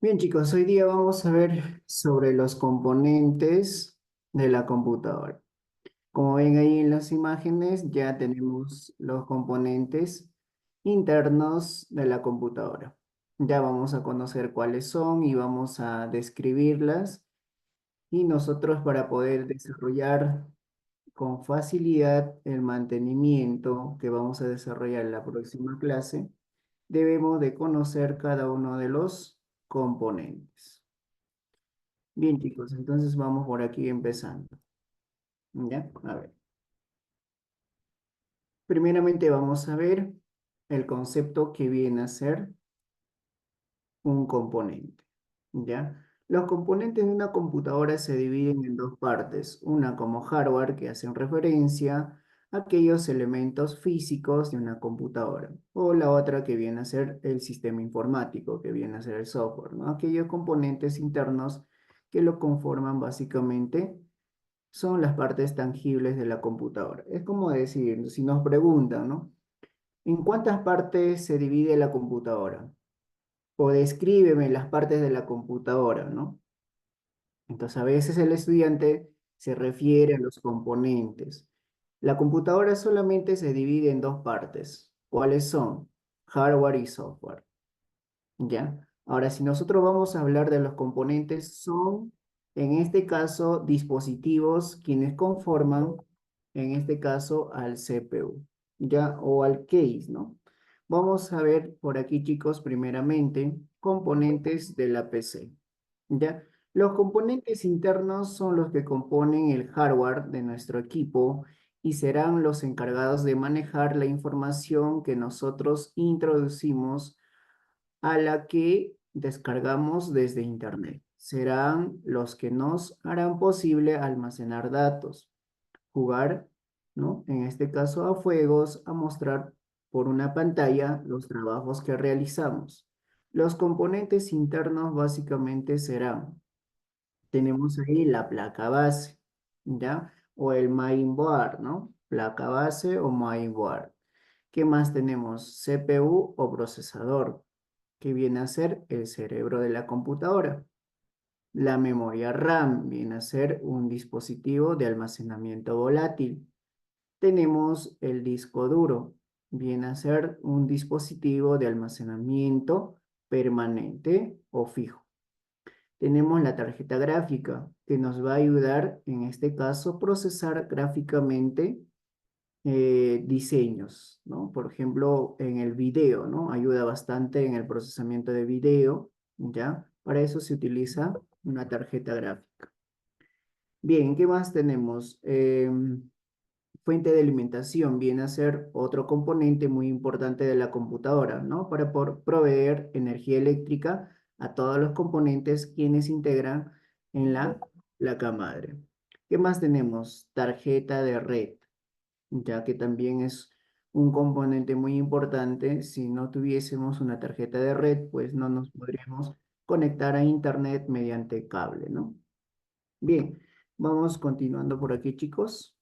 Bien, chicos, hoy día vamos a ver sobre los componentes de la computadora. Como ven ahí en las imágenes, ya tenemos los componentes internos de la computadora. Ya vamos a conocer cuáles son y vamos a describirlas. Y nosotros para poder desarrollar con facilidad el mantenimiento que vamos a desarrollar en la próxima clase, debemos de conocer cada uno de los componentes. Bien, chicos, entonces vamos por aquí empezando. ¿Ya? A ver. Primeramente vamos a ver el concepto que viene a ser un componente. ¿Ya? Los componentes de una computadora se dividen en dos partes. Una como hardware, que hacen referencia a aquellos elementos físicos de una computadora. O la otra que viene a ser el sistema informático, que viene a ser el software, ¿no? Aquellos componentes internos que lo conforman básicamente son las partes tangibles de la computadora. Es como decir, si nos preguntan, ¿no? ¿En cuántas partes se divide la computadora? O descríbeme las partes de la computadora, ¿no? Entonces, a veces el estudiante se refiere a los componentes. La computadora solamente se divide en dos partes. ¿Cuáles son? Hardware y software. ¿Ya? Ahora, si nosotros vamos a hablar de los componentes, son, en este caso, dispositivos quienes conforman, en este caso, al CPU, ¿ya? O al case, ¿no? Vamos a ver por aquí, chicos, primeramente, componentes de la PC, ¿ya? Los componentes internos son los que componen el hardware de nuestro equipo y serán los encargados de manejar la información que nosotros introducimos a la que descargamos desde Internet. Serán los que nos harán posible almacenar datos, jugar, ¿no? En este caso a juegos, a mostrar por una pantalla los trabajos que realizamos. Los componentes internos básicamente serán, tenemos ahí la placa base, ¿ya? O el mainboard, ¿no? Placa base o mainboard. ¿Qué más tenemos? CPU o procesador, que viene a ser el cerebro de la computadora. La memoria RAM viene a ser un dispositivo de almacenamiento volátil. Tenemos el disco duro, viene a ser un dispositivo de almacenamiento permanente o fijo. Tenemos la tarjeta gráfica, que nos va a ayudar, en este caso, procesar gráficamente diseños, ¿no? Por ejemplo, en el video, ¿no? Ayuda bastante en el procesamiento de video, ¿ya? Para eso se utiliza una tarjeta gráfica. Bien, ¿qué más tenemos? Fuente de alimentación viene a ser otro componente muy importante de la computadora, ¿no? Para proveer energía eléctrica a todos los componentes quienes integran en la placa madre. ¿Qué más tenemos? Tarjeta de red, ya que también es un componente muy importante. Si no tuviésemos una tarjeta de red, pues no nos podríamos conectar a Internet mediante cable, ¿no? Bien, vamos continuando por aquí, chicos.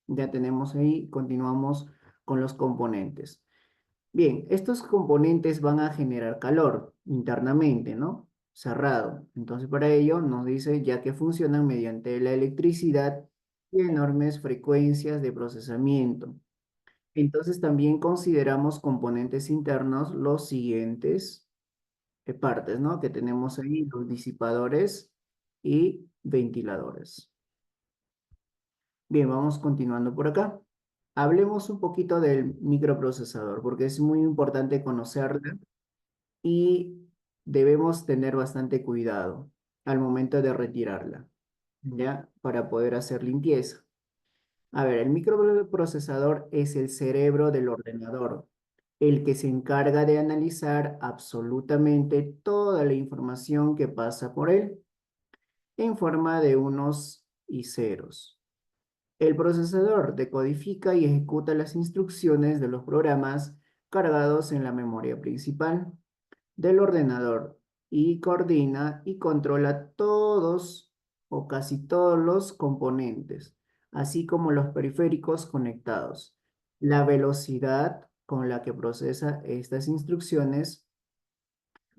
Ya tenemos ahí, continuamos con los componentes. Bien, estos componentes van a generar calor internamente, ¿no? Cerrado. Entonces, para ello nos dice ya que funcionan mediante la electricidad y enormes frecuencias de procesamiento. Entonces, también consideramos componentes internos los siguientes partes, ¿no? Que tenemos ahí los disipadores y ventiladores. Bien, vamos continuando por acá. Hablemos un poquito del microprocesador, porque es muy importante conocerla y debemos tener bastante cuidado al momento de retirarla, ¿ya? Para poder hacer limpieza. A ver, el microprocesador es el cerebro del ordenador, el que se encarga de analizar absolutamente toda la información que pasa por él en forma de unos y ceros. El procesador decodifica y ejecuta las instrucciones de los programas cargados en la memoria principal del ordenador y coordina y controla todos o casi todos los componentes, así como los periféricos conectados. La velocidad con la que procesa estas instrucciones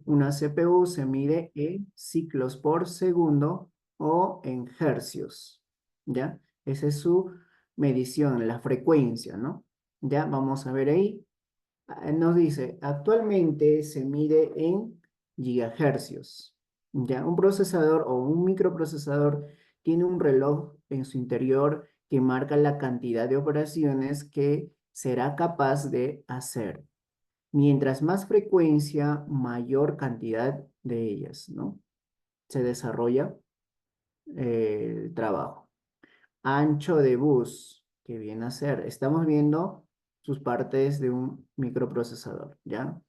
Una CPU se mide en ciclos por segundo o en hercios, ¿ya? Esa es su medición, la frecuencia, ¿no? Ya, vamos a ver ahí. Nos dice, actualmente se mide en gigahercios, ¿ya? Un procesador o un microprocesador tiene un reloj en su interior que marca la cantidad de operaciones que será capaz de hacer. Mientras más frecuencia, mayor cantidad de ellas, ¿no? Se desarrolla el trabajo. Ancho de bus, que viene a ser, estamos viendo sus partes de un microprocesador, ¿ya?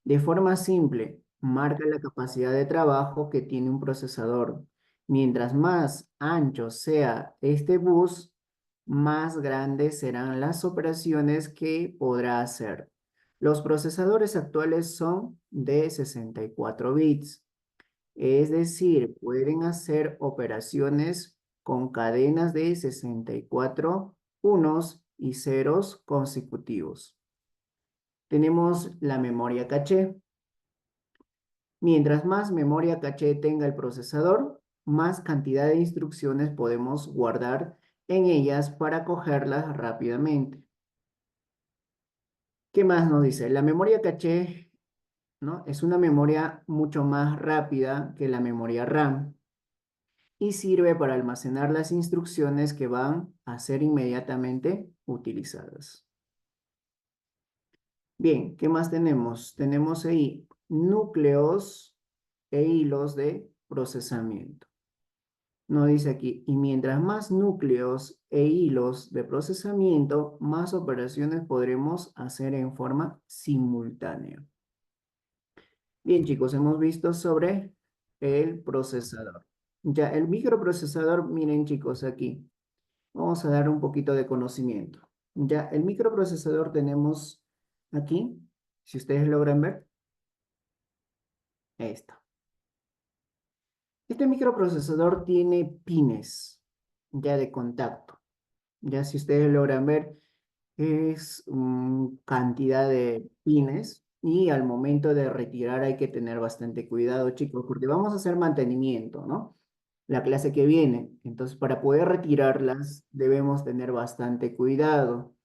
De forma simple, marca la capacidad de trabajo que tiene un procesador. Mientras más ancho sea este bus, más grandes serán las operaciones que podrá hacer. Los procesadores actuales son de 64 bits, es decir, pueden hacer operaciones con cadenas de 64 unos y ceros consecutivos. Tenemos la memoria caché. Mientras más memoria caché tenga el procesador, más cantidad de instrucciones podemos guardar en ellas para cogerlas rápidamente. ¿Qué más nos dice? La memoria caché, ¿no? Es una memoria mucho más rápida que la memoria RAM y sirve para almacenar las instrucciones que van a ser inmediatamente utilizadas. Bien, ¿qué más tenemos? Tenemos ahí núcleos e hilos de procesamiento. Nos dice aquí, y mientras más núcleos e hilos de procesamiento, más operaciones podremos hacer en forma simultánea. Bien, chicos, hemos visto sobre el procesador. Ya, el microprocesador, miren, chicos, aquí. Vamos a dar un poquito de conocimiento. Ya, el microprocesador tenemos aquí, si ustedes logran ver, esto. Este microprocesador tiene pines ya de contacto. Ya si ustedes logran ver, es cantidad de pines y al momento de retirar hay que tener bastante cuidado, chicos, porque vamos a hacer mantenimiento, ¿no? La clase que viene. Entonces, para poder retirarlas, debemos tener bastante cuidado.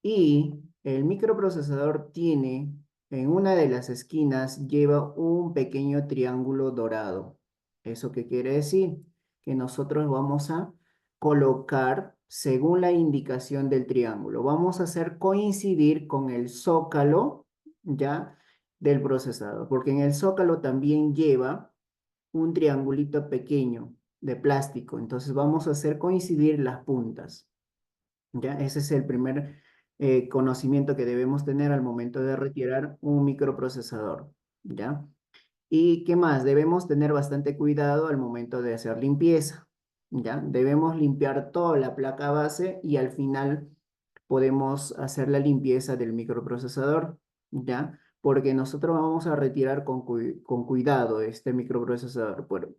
Y el microprocesador tiene, en una de las esquinas, lleva un pequeño triángulo dorado. ¿Eso qué quiere decir? Que nosotros vamos a colocar según la indicación del triángulo. Vamos a hacer coincidir con el zócalo, ¿ya? Del procesador, porque en el zócalo también lleva un triangulito pequeño de plástico. Entonces vamos a hacer coincidir las puntas. ¿Ya? Ese es el primer conocimiento que debemos tener al momento de retirar un microprocesador, ¿ya? ¿Y qué más? Debemos tener bastante cuidado al momento de hacer limpieza, ¿ya? Debemos limpiar toda la placa base y al final podemos hacer la limpieza del microprocesador, ¿ya? Porque nosotros vamos a retirar con cuidado este microprocesador. Bueno,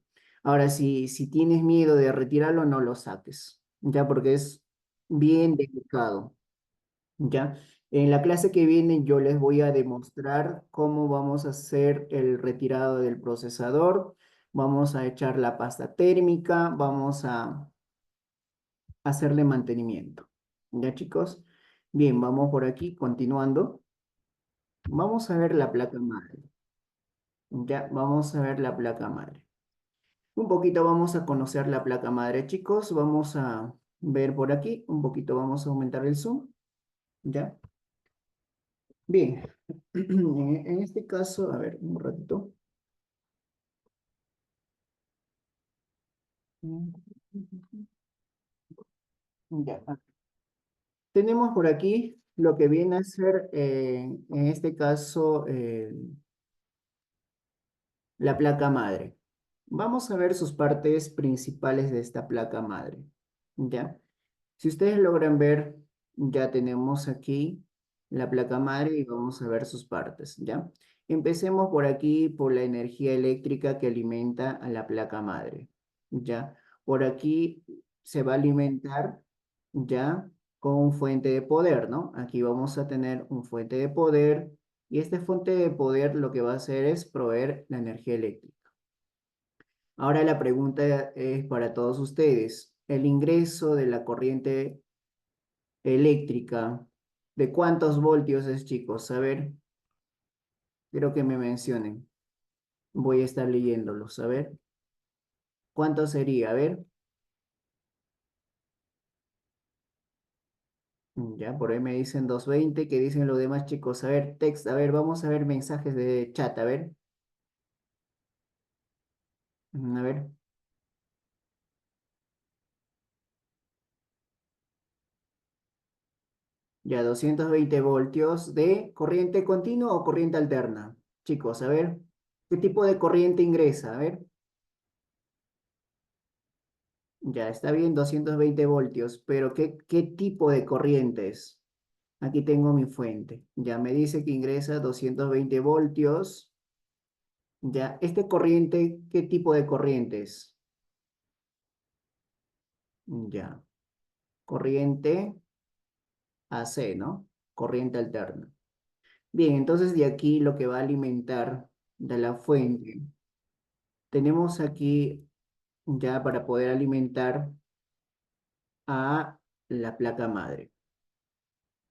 ahora, si tienes miedo de retirarlo, no lo saques, ¿ya? Porque es bien delicado, ¿ya? En la clase que viene yo les voy a demostrar cómo vamos a hacer el retirado del procesador. Vamos a echar la pasta térmica, vamos a hacerle mantenimiento. ¿Ya, chicos? Bien, vamos por aquí, continuando. Vamos a ver la placa madre. Ya, vamos a ver la placa madre. Un poquito vamos a conocer la placa madre, chicos. Vamos a ver por aquí. Un poquito vamos a aumentar el zoom. ¿Ya? Bien. En este caso, a ver, un ratito. Ya. Tenemos por aquí lo que viene a ser, en este caso, la placa madre. Vamos a ver sus partes principales de esta placa madre. ¿Ya? Si ustedes logran ver, ya tenemos aquí la placa madre y vamos a ver sus partes, ¿ya? Empecemos por aquí, por la energía eléctrica que alimenta a la placa madre, ¿ya? Por aquí se va a alimentar, ¿ya? Con fuente de poder, ¿no? Aquí vamos a tener un fuente de poder Y esta fuente de poder lo que va a hacer es proveer la energía eléctrica. Ahora la pregunta es para todos ustedes. El ingreso de la corriente eléctrica, ¿de cuántos voltios es, chicos? A ver, quiero que me mencionen. Voy a estar leyéndolos. A ver, ¿cuánto sería? A ver, ya, por ahí me dicen 220. ¿Qué dicen los demás chicos? A ver, text, a ver, vamos a ver mensajes de chat, a ver. A ver, ya, 220 voltios de corriente continua o corriente alterna. Chicos, a ver, ¿qué tipo de corriente ingresa? A ver, ya, está bien, 220 voltios, pero ¿qué tipo de corrientes? Aquí tengo mi fuente. Ya me dice que ingresa 220 voltios. Ya, ¿este corriente, qué tipo de corriente es? Ya, corriente AC, ¿no? Corriente alterna. Bien, entonces de aquí lo que va a alimentar de la fuente, tenemos aquí ya para poder alimentar a la placa madre,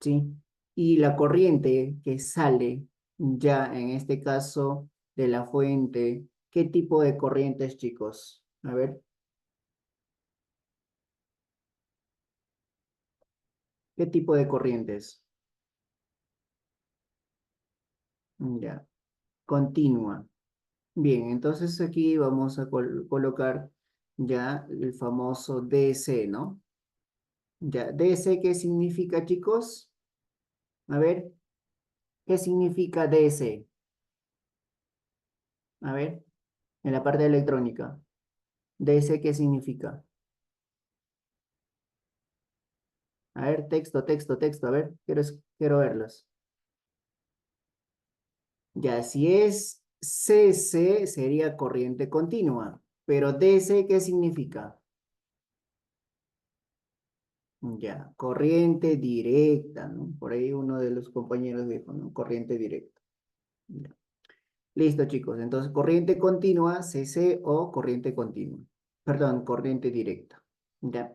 ¿sí? Y la corriente que sale ya en este caso de la fuente, ¿qué tipo de corrientes, chicos? A ver, ¿qué tipo de corrientes? Ya, continua. Bien, entonces aquí vamos a colocar ya el famoso DC, ¿no? Ya, DC, ¿qué significa, chicos? A ver, ¿qué significa DC? A ver, en la parte electrónica. DC, ¿qué significa? A ver, texto, texto, texto. A ver, quiero verlos. Ya, si es CC, sería corriente continua. Pero DC, ¿qué significa? Ya, corriente directa, ¿no? Por ahí uno de los compañeros dijo, ¿no? Corriente directa. Ya. Listo, chicos. Entonces, corriente continua, CC o corriente continua. Perdón, corriente directa. Ya.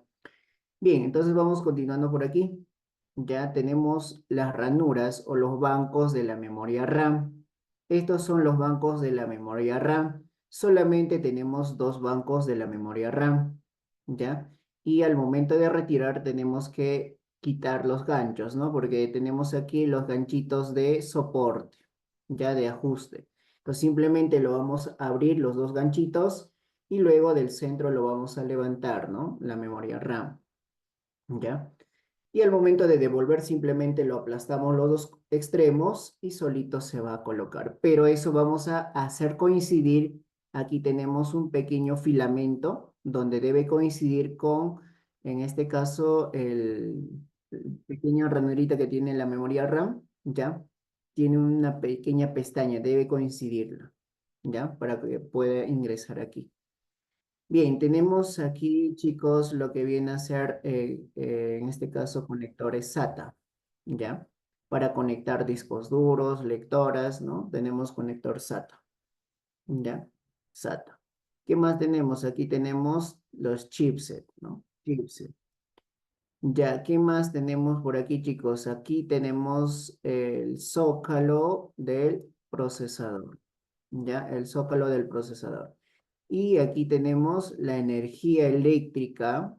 Bien, entonces vamos continuando por aquí. Ya tenemos las ranuras o los bancos de la memoria RAM. Estos son los bancos de la memoria RAM. Solamente tenemos dos bancos de la memoria RAM. ¿Ya? Y al momento de retirar tenemos que quitar los ganchos, ¿no? Porque tenemos aquí los ganchitos de soporte, ya de ajuste. Entonces simplemente lo vamos a abrir los dos ganchitos y luego del centro lo vamos a levantar, ¿no? La memoria RAM. ¿Ya? Y al momento de devolver simplemente lo aplastamos los dos extremos y solito se va a colocar. Pero eso vamos a hacer coincidir. Aquí tenemos un pequeño filamento donde debe coincidir con, en este caso, el pequeño ranurita que tiene la memoria RAM, ¿ya? Tiene una pequeña pestaña, debe coincidirla, ¿ya? Para que pueda ingresar aquí. Bien, tenemos aquí, chicos, lo que viene a ser, en este caso, conectores SATA, ¿ya? Para conectar discos duros, lectoras, ¿no? Tenemos conector SATA, ¿ya? SATA. ¿Qué más tenemos? Aquí tenemos los chipset, ¿no? Chipset. Ya, ¿qué más tenemos por aquí, chicos? Aquí tenemos el zócalo del procesador, ¿ya? El zócalo del procesador. Y aquí tenemos la energía eléctrica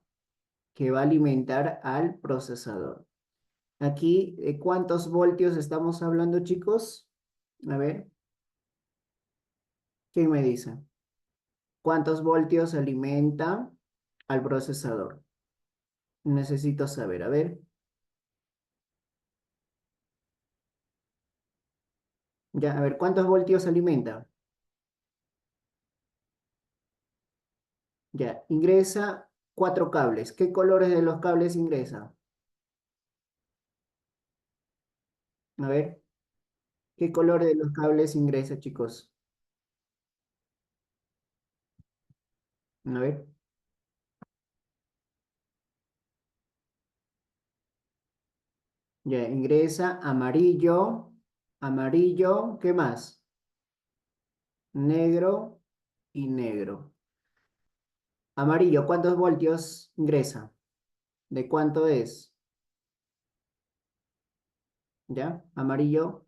que va a alimentar al procesador. Aquí, ¿cuántos voltios estamos hablando, chicos? A ver, ¿quién me dice? ¿Cuántos voltios alimenta al procesador? Necesito saber. A ver, ya, a ver, ¿cuántos voltios alimenta? Ya, ingresa cuatro cables. ¿Qué colores de los cables ingresa? A ver, ¿qué color de los cables ingresa, chicos? A ver, ya, ingresa amarillo, Amarillo, ¿qué más? Negro y negro. Amarillo, ¿cuántos voltios ingresa? ¿De cuánto es? ¿Ya? Amarillo,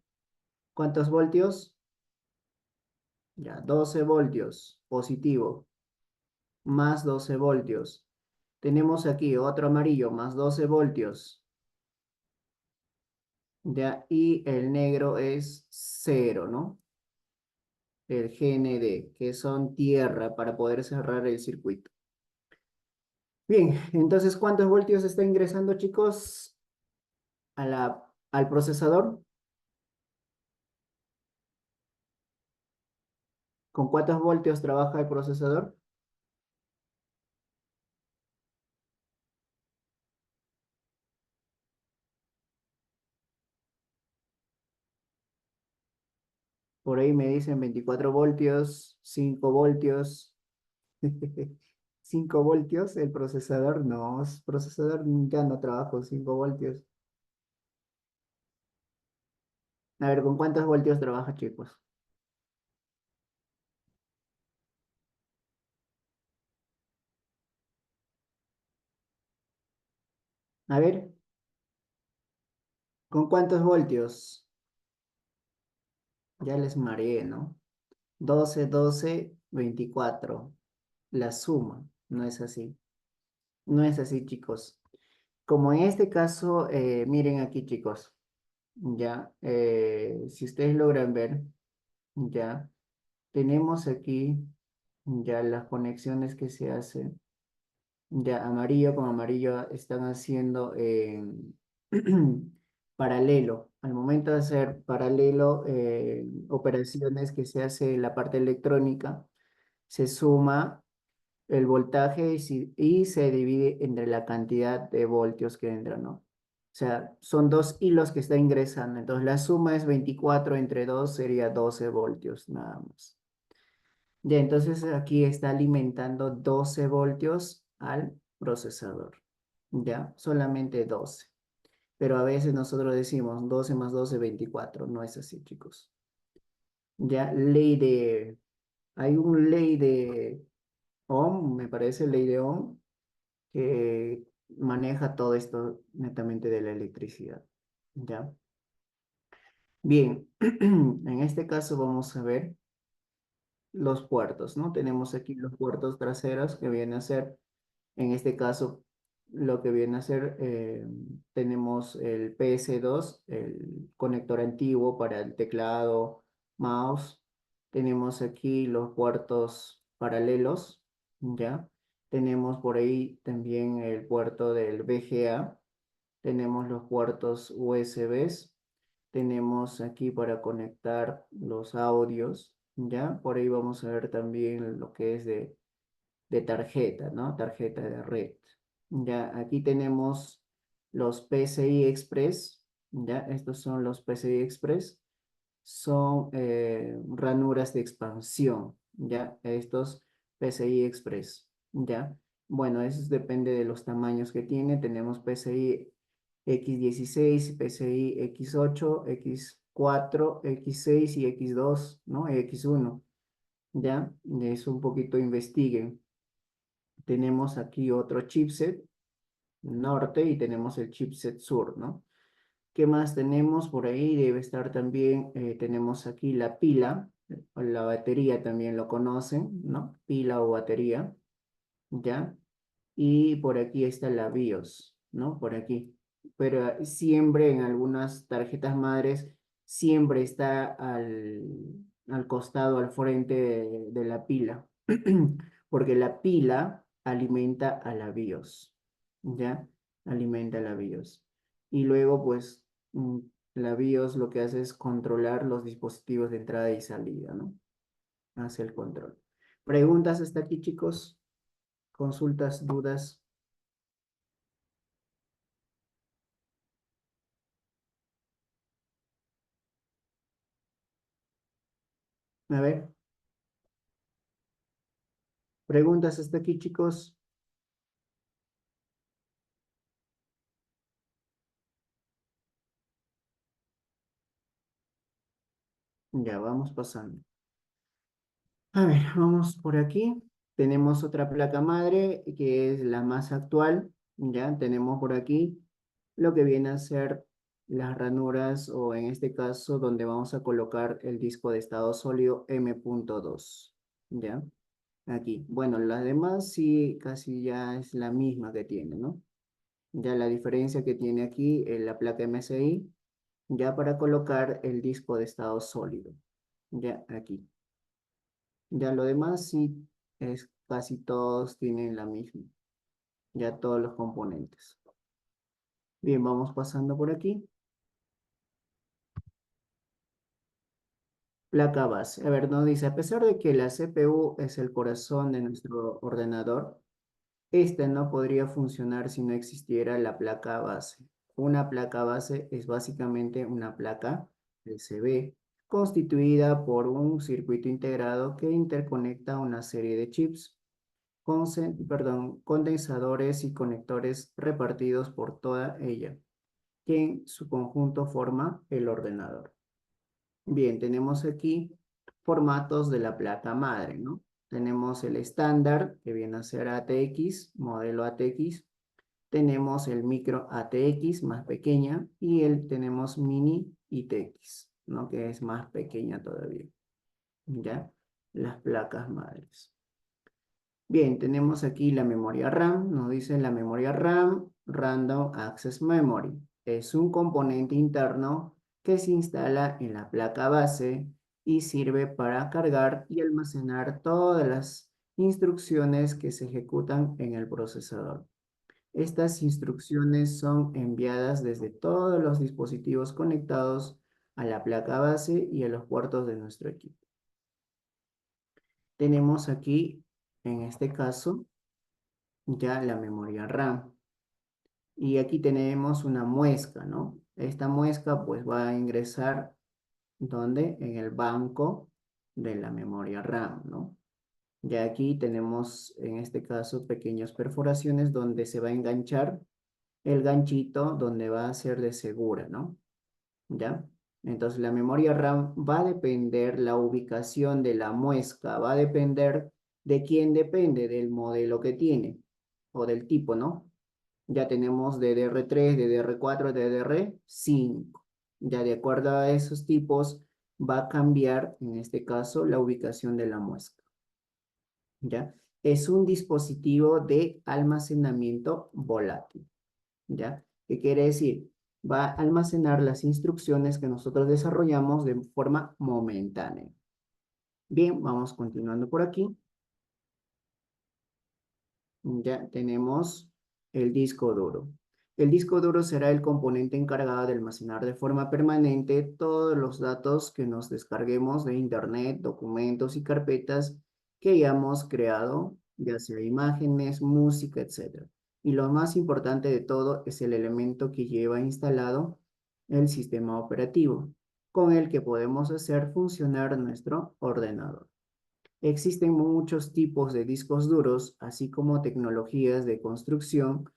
¿cuántos voltios? Ya, 12 voltios, positivo, más 12 voltios. Tenemos aquí otro amarillo, más 12 voltios. Ya, y el negro es cero, ¿no? El GND, que son tierra para poder cerrar el circuito. Bien, entonces, ¿cuántos voltios está ingresando, chicos, al procesador? ¿Con cuántos voltios trabaja el procesador? Por ahí me dicen 24 voltios, 5 voltios. 5 voltios, el procesador no, el procesador ya no trabaja con 5 voltios. A ver, ¿con cuántos voltios trabaja, chicos? A ver, ¿con cuántos voltios? Ya les mareé, ¿no? 12, 12, 24. La suma, no es así. No es así, chicos. Como en este caso, miren aquí, chicos, ya, si ustedes logran ver, ya, tenemos aquí ya las conexiones que se hacen. Ya amarillo con amarillo están haciendo paralelo. Al momento de hacer paralelo operaciones que se hace en la parte electrónica, se suma el voltaje y se divide entre la cantidad de voltios que entran, ¿no? O sea, son dos hilos que está ingresando. Entonces la suma es 24 entre 2 sería 12 voltios nada más. Ya, entonces aquí está alimentando 12 voltios al procesador. Ya, solamente 12. Pero a veces nosotros decimos 12 más 12, 24. No es así, chicos. Ya, hay un ley de Ohm, me parece, ley de Ohm, que maneja todo esto netamente de la electricidad. Ya. Bien, en este caso vamos a ver los puertos, ¿no? Tenemos aquí los puertos traseros que vienen a ser. En este caso, lo que viene a ser, tenemos el PS2, el conector antiguo para el teclado, mouse. Tenemos aquí los puertos paralelos, ¿ya? Tenemos por ahí también el puerto del VGA. Tenemos los puertos USBs. Tenemos aquí para conectar los audios, ¿ya? Por ahí vamos a ver también lo que es de tarjeta, ¿no? Tarjeta de red. Ya, aquí tenemos los PCI Express, ya, estos son los PCI Express, son ranuras de expansión, ya, estos PCI Express, ya. Bueno, eso depende de los tamaños que tiene, tenemos PCI X16, PCI X8, X4, X6 y X2, ¿no? Y X1, ya, de eso un poquito investiguen. Tenemos aquí otro chipset norte y tenemos el chipset sur, ¿no? ¿Qué más tenemos por ahí? Debe estar también, tenemos aquí la pila, o la batería también lo conocen, ¿no? Pila o batería, ¿ya? Y por aquí está la BIOS, ¿no? Por aquí. Pero siempre en algunas tarjetas madres, siempre está al costado, al frente de la pila, porque la pila alimenta a la BIOS, ¿ya? Alimenta a la BIOS. Y luego, pues, la BIOS lo que hace es controlar los dispositivos de entrada y salida, ¿no? Hace el control. ¿Preguntas hasta aquí, chicos? ¿Consultas, dudas? A ver, preguntas hasta aquí, chicos. Ya vamos pasando. A ver, vamos por aquí. Tenemos otra placa madre que es la más actual. Ya tenemos por aquí lo que viene a ser las ranuras o en este caso donde vamos a colocar el disco de estado sólido M.2. Ya, aquí. Bueno, las demás sí casi ya es la misma que tiene, ¿no? Ya la diferencia que tiene aquí en la placa MSI, ya para colocar el disco de estado sólido. Ya aquí. Ya lo demás sí es casi todos tienen la misma, ya todos los componentes. Bien, vamos pasando por aquí. Placa base. A ver, nos dice, a pesar de que la CPU es el corazón de nuestro ordenador, este no podría funcionar si no existiera la placa base. Una placa base es básicamente una placa PCB constituida por un circuito integrado que interconecta una serie de chips condensadores y conectores repartidos por toda ella, que en su conjunto forma el ordenador. Bien, tenemos aquí formatos de la placa madre, ¿no? Tenemos el estándar, que viene a ser ATX, modelo ATX. Tenemos el micro ATX, más pequeña, y tenemos mini ITX, ¿no? Que es más pequeña todavía, ¿ya? Las placas madres. Bien, tenemos aquí la memoria RAM. Nos dice la memoria RAM, Random Access Memory. Es un componente interno que se instala en la placa base y sirve para cargar y almacenar todas las instrucciones que se ejecutan en el procesador. Estas instrucciones son enviadas desde todos los dispositivos conectados a la placa base y a los puertos de nuestro equipo. Tenemos aquí, en este caso, ya la memoria RAM. Y aquí tenemos una muesca, ¿no? Esta muesca pues va a ingresar, ¿dónde? En el banco de la memoria RAM, ¿no? Ya aquí tenemos, en este caso, pequeñas perforaciones donde se va a enganchar el ganchito donde va a ser de segura, ¿no? ¿Ya? Entonces la memoria RAM va a depender, la ubicación de la muesca va a depender de quién depende, del modelo que tiene o del tipo, ¿no? Ya tenemos DDR3, DDR4, DDR5. Ya de acuerdo a esos tipos va a cambiar, en este caso, la ubicación de la muesca. ¿Ya? Es un dispositivo de almacenamiento volátil. ¿Ya? ¿Qué quiere decir? Va a almacenar las instrucciones que nosotros desarrollamos de forma momentánea. Bien, vamos continuando por aquí. Ya tenemos el disco duro. El disco duro será el componente encargado de almacenar de forma permanente todos los datos que nos descarguemos de Internet, documentos y carpetas que hayamos creado, ya sea imágenes, música, etc. Y lo más importante de todo es el elemento que lleva instalado el sistema operativo, con el que podemos hacer funcionar nuestro ordenador. Existen muchos tipos de discos duros, así como tecnologías de construcción.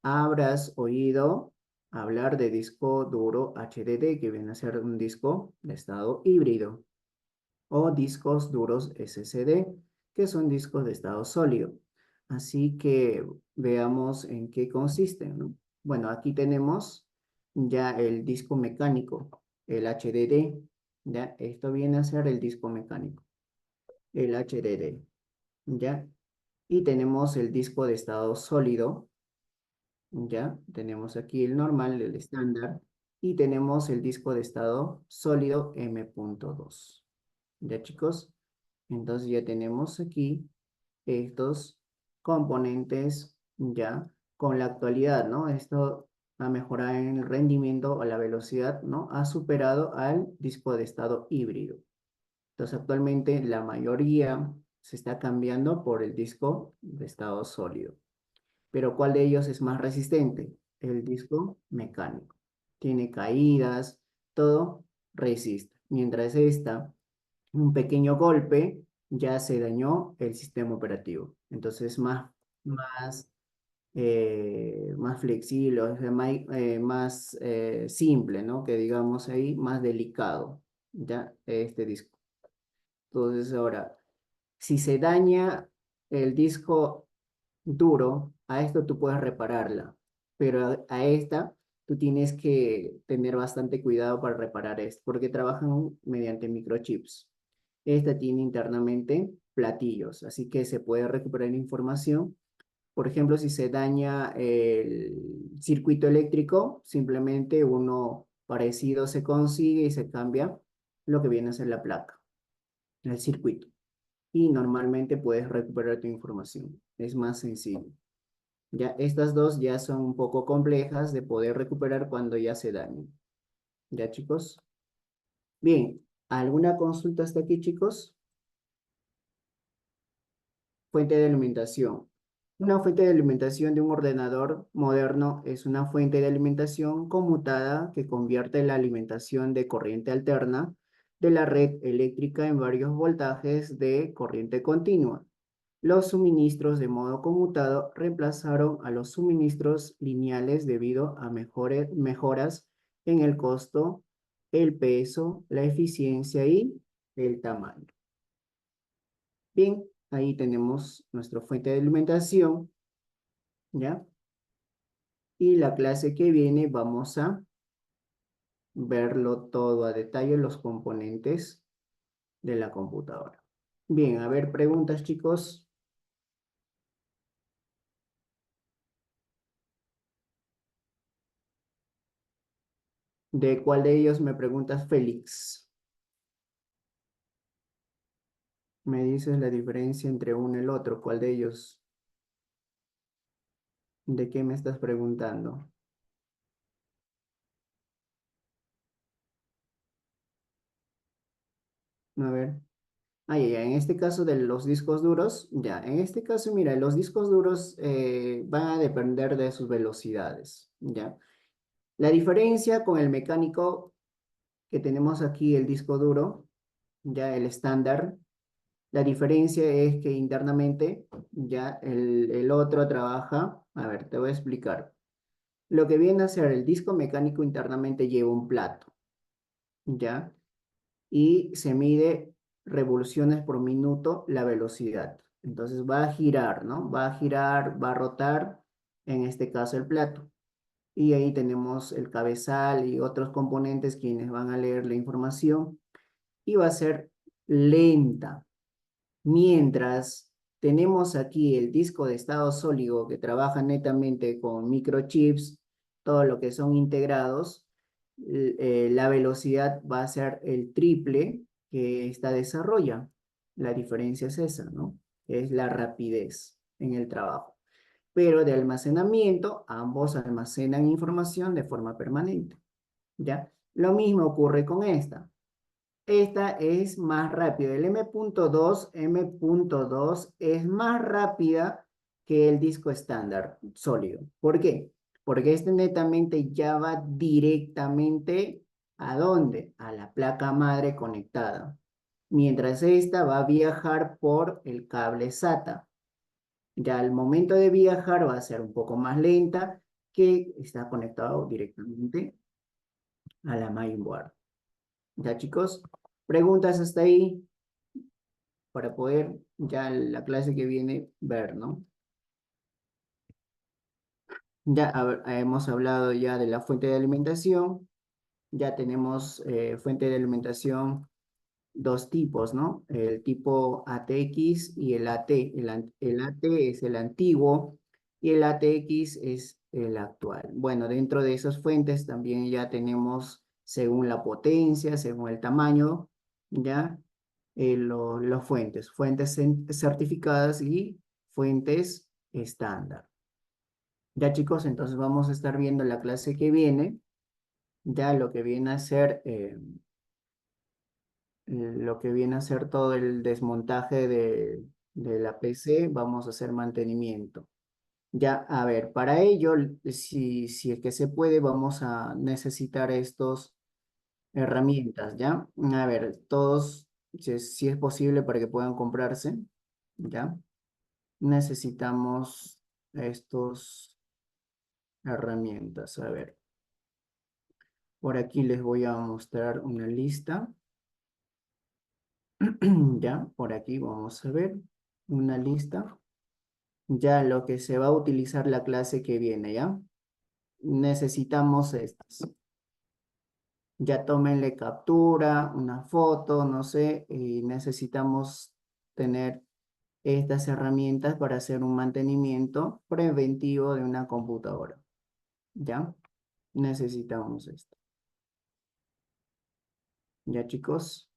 Habrás oído hablar de disco duro HDD, que viene a ser un disco de estado híbrido, o discos duros SSD, que son discos de estado sólido. Así que veamos en qué consisten, ¿no? Bueno, aquí tenemos ya el disco mecánico, el HDD. Ya, esto viene a ser el disco mecánico, el HDD. ¿Ya? Y tenemos el disco de estado sólido, ¿ya? Tenemos aquí el normal, el estándar, y tenemos el disco de estado sólido M.2. ¿Ya, chicos? Entonces ya tenemos aquí estos componentes ya con la actualidad, ¿no? Esto ha mejorado en el rendimiento o la velocidad, ¿no? Ha superado al disco de estado híbrido. Entonces, actualmente la mayoría se está cambiando por el disco de estado sólido. Pero ¿cuál de ellos es más resistente? El disco mecánico. Tiene caídas, todo resiste. Mientras un pequeño golpe ya se dañó el sistema operativo. Entonces, más flexible, o sea, más simple, ¿no? Que digamos ahí, más delicado. ya, este disco. Entonces ahora, si se daña el disco duro, a esto tú puedes repararla, pero a esta tú tienes que tener bastante cuidado para reparar esto, porque trabajan mediante microchips. Esta tiene internamente platillos, así que se puede recuperar información. Por ejemplo, si se daña el circuito eléctrico, simplemente uno parecido se consigue y se cambia lo que viene a ser la placa, el circuito. Y normalmente puedes recuperar tu información. Es más sencillo. Ya estas dos ya son un poco complejas de poder recuperar cuando ya se dañan. ¿Ya, chicos? Bien, ¿alguna consulta hasta aquí, chicos? Fuente de alimentación. Una fuente de alimentación de un ordenador moderno es una fuente de alimentación conmutada que convierte la alimentación de corriente alterna de la red eléctrica en varios voltajes de corriente continua. Los suministros de modo conmutado reemplazaron a los suministros lineales debido a mejoras en el costo, el peso, la eficiencia y el tamaño. Bien, ahí tenemos nuestra fuente de alimentación, ¿ya? Y la clase que viene vamos a verlo todo a detalle, los componentes de la computadora. Bien, a ver, preguntas, chicos. ¿De cuál de ellos me preguntas, Félix? Me dices la diferencia entre uno y el otro. ¿Cuál de ellos? ¿De qué me estás preguntando? A ver. Ah, ya, ya, en este caso de los discos duros, ya, en este caso, mira, los discos duros van a depender de sus velocidades, ¿ya? La diferencia con el mecánico que tenemos aquí, el disco duro, ya el estándar, la diferencia es que internamente ya el otro trabaja, a ver, te voy a explicar. Lo que viene a ser el disco mecánico internamente lleva un plato, ¿ya? Y se mide revoluciones por minuto la velocidad. Entonces va a girar, ¿no? Va a girar, va a rotar, en este caso el plato. Y ahí tenemos el cabezal y otros componentes quienes van a leer la información y va a ser lenta. Mientras tenemos aquí el disco de estado sólido que trabaja netamente con microchips, todo lo que son integrados, la velocidad va a ser el triple que esta desarrolla. La diferencia es esa, ¿no? Es la rapidez en el trabajo. Pero de almacenamiento, ambos almacenan información de forma permanente, ¿ya? Lo mismo ocurre con esta. Esta es más rápida. El M.2 es más rápida que el disco estándar sólido. ¿Por qué? Porque este netamente ya va directamente ¿a dónde? A la placa madre conectada. Mientras esta va a viajar por el cable SATA. Ya al momento de viajar va a ser un poco más lenta que está conectado directamente a la mainboard. ¿Ya, chicos? ¿Preguntas hasta ahí? Para poder ya la clase que viene ver, ¿no? Ya hemos hablado ya de la fuente de alimentación, ya tenemos fuente de alimentación dos tipos, ¿no? El tipo ATX y el AT. El AT es el antiguo y el ATX es el actual. Bueno, dentro de esas fuentes también ya tenemos, según la potencia, según el tamaño, ya los fuentes, fuentes certificadas y fuentes estándar. Ya chicos, entonces vamos a estar viendo la clase que viene, ya lo que viene a ser todo el desmontaje de la PC, vamos a hacer mantenimiento. Ya, a ver, para ello, si es que se puede, vamos a necesitar estos herramientas, ¿ya? A ver, todos, si es posible para que puedan comprarse, ¿ya? Necesitamos estos herramientas. A ver, por aquí les voy a mostrar una lista. Ya, por aquí vamos a ver una lista. Ya lo que se va a utilizar la clase que viene, ¿ya? Necesitamos estas. Ya tómenle captura, una foto, no sé, y necesitamos tener estas herramientas para hacer un mantenimiento preventivo de una computadora. ¿Ya? Necesitamos esto. ¿Ya, chicos?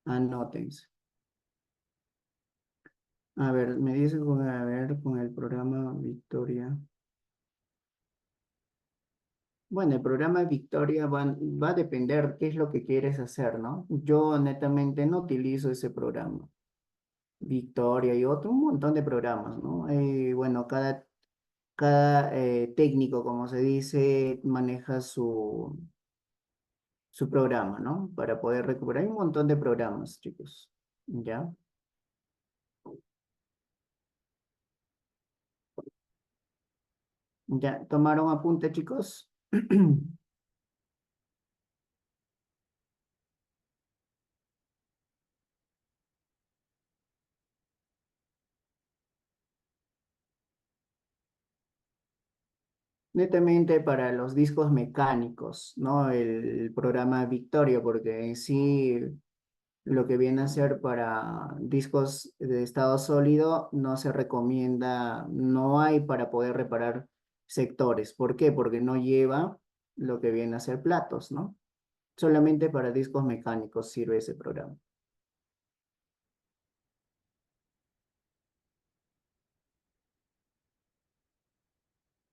Anótense. A ver, me dice a ver, con el programa Victoria. Bueno, el programa Victoria va a depender qué es lo que quieres hacer, ¿no? Yo netamente no utilizo ese programa. Victoria y otro, un montón de programas, ¿no? Bueno, cada técnico, como se dice, maneja su programa, ¿no? Para poder recuperar. Hay un montón de programas, chicos. ¿Ya? ¿Ya tomaron apunte, chicos? Netamente para los discos mecánicos, ¿no? El programa Victoria, porque en sí lo que viene a ser para discos de estado sólido no se recomienda, no hay para poder reparar sectores. ¿Por qué? Porque no lleva lo que viene a ser platos, ¿no? Solamente para discos mecánicos sirve ese programa.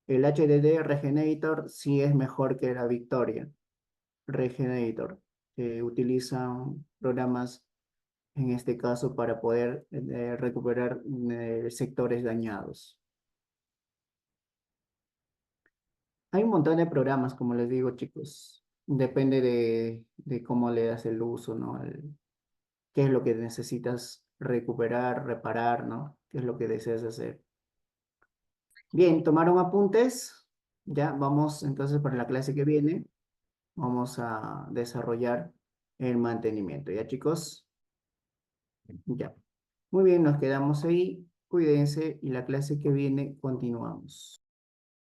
El HDD Regenerator sí es mejor que la Victoria Regenerator, que utilizan programas en este caso para poder recuperar sectores dañados. Hay un montón de programas, como les digo, chicos. Depende de cómo le das el uso, ¿no? Qué es lo que necesitas recuperar, reparar, ¿no? ¿Qué es lo que deseas hacer? Bien, ¿tomaron apuntes? Ya, vamos entonces para la clase que viene. Vamos a desarrollar el mantenimiento. ¿Ya, chicos? Ya. Muy bien, nos quedamos ahí. Cuídense y la clase que viene continuamos.